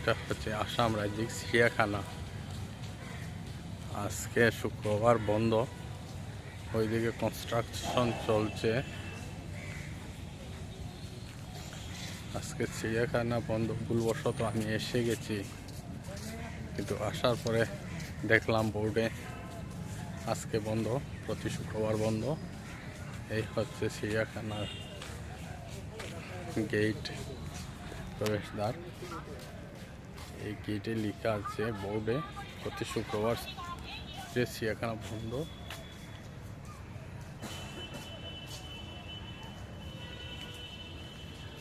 এটা হচ্ছে আসাম রাজ্যিক চিড়িয়াখানা। আজকে শুক্রবার বন্ধ, ওইদিকে কনস্ট্রাকশন চলছে। আজকে চিড়িয়াখানা বন্ধ, ভুলবশত আমি এসে গেছি, কিন্তু আসার পরে দেখলাম বোর্ডে আজকে বন্ধ, প্রতি শুক্রবার বন্ধ। এই হচ্ছে চিড়িয়াখানার গেট, প্রবেশদ্বার। এই গেটে লেখা আছে বোর্ডে প্রতি শুক্রবার যে চিড়িয়াখানা বন্ধ।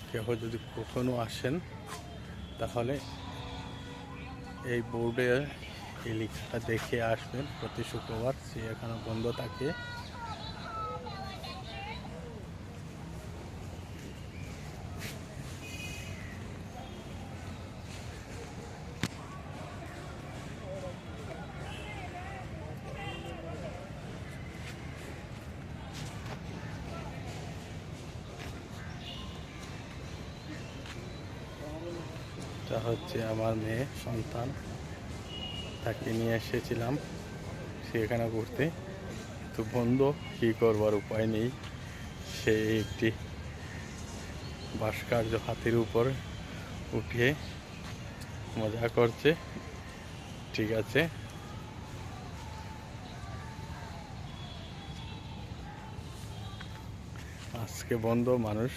কেউ যদি কখনো আসেন তাহলে এই বোর্ডে এই লেখাটা দেখে আসবেন, প্রতি শুক্রবার চিড়িয়াখানা বন্ধ থাকে। এটা হচ্ছে আমার মেয়ে সন্তান, তাকে নিয়ে এসেছিলাম সেখানে ঘুরতে, তো বন্ধ, কী করবার উপায় নেই। সে একটি ভাস্কর্য হাতির উপর উঠিয়ে মজা করছে। ঠিক আছে, আজকে বন্ধ, মানুষ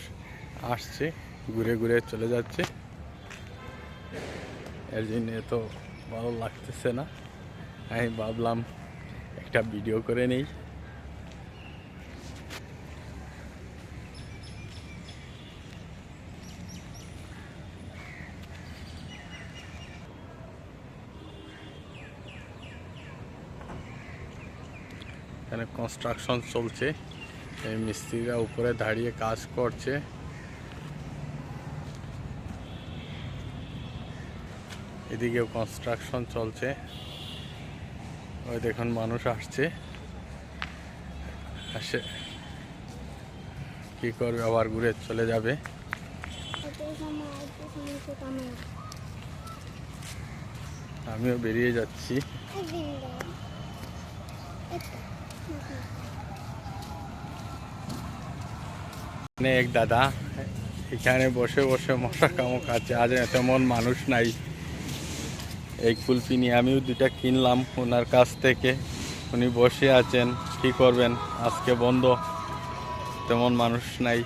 আসছে, ঘুরে ঘুরে চলে যাচ্ছে। এর জন্য এত ভালো লাগতেছে না, আমি ভাবলাম একটা ভিডিও করে নেই। এখানে কনস্ট্রাকশন চলছে, এই মিস্ত্রিরা উপরে দাঁড়িয়ে কাজ করছে। এদিকেও কনস্ট্রাকশন চলছে, ওই দেখুন মানুষ আসছে, আসে কি করবে, আবার ঘুরে চলে যাবে। আমিও বেরিয়ে যাচ্ছি। এক দাদা এখানে বসে বসে মশা কামড় খাচ্ছে, আজ তেমন মানুষ নাই। এই কুলফি নিয়ে আমিও দুটা কিনলাম ওনার কাছ থেকে, উনি বসে আছেন, কি করবেন, আজকে বন্ধ, তেমন মানুষ নাই।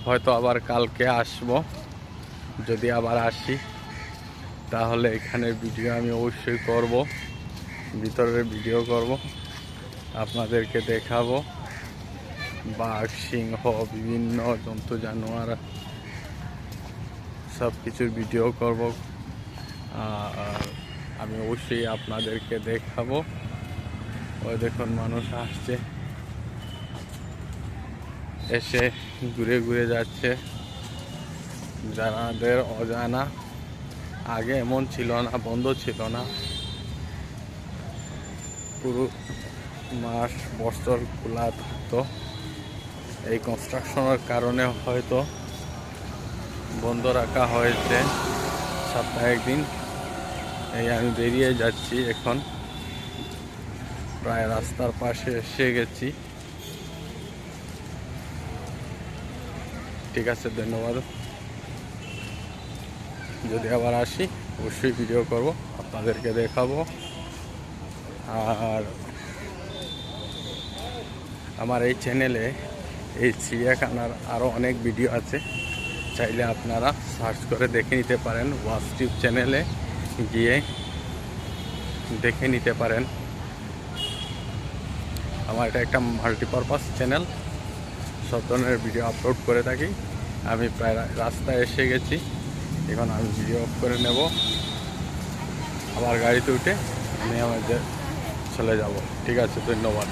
হয়তো আবার কালকে আসবো, যদি আবার আসি তাহলে এখানের ভিডিও আমি অবশ্যই করব, ভিতরের ভিডিও করব, আপনাদেরকে দেখাবো। বাঘ, সিংহ, বিভিন্ন জন্তু জানোয়ার সব কিছুর ভিডিও করব, আর আমি অবশ্যই আপনাদেরকে দেখাবো। ওই দেখুন মানুষ আসছে, এসে ঘুরে ঘুরে যাচ্ছে। যাদের অজানা, আগে এমন ছিল না, বন্ধ ছিল না, পুরো মাস বছর খোলা থাকতো। এই কনস্ট্রাকশনের কারণে হয়তো বন্ধ রাখা হয়েছে সপ্তাহে একদিন। এই আমি বেরিয়ে যাচ্ছি, এখন প্রায় রাস্তার পাশে এসে গেছি। ঠিক আছে, ধন্যবাদ। যদি আবার আসি অবশ্যই ভিডিও করব, আপনাদেরকে দেখাবো। আর আমার এই চ্যানেলে এই চিড়িয়াখানার আরও অনেক ভিডিও আছে, চাইলে আপনারা সার্চ করে দেখে নিতে পারেন, ওয়াচটিউব চ্যানেলে গিয়ে দেখে নিতে পারেন। আমার এটা একটা মাল্টিপারপাস চ্যানেল, সব ধরনের ভিডিও আপলোড করে থাকি। আমি প্রায় রাস্তায় এসে গেছি, এখন আমি ভিডিও অফ করে নেব, আবার গাড়িতে উঠে আমি আমাদের চলে যাব। ঠিক আছে, ধন্যবাদ।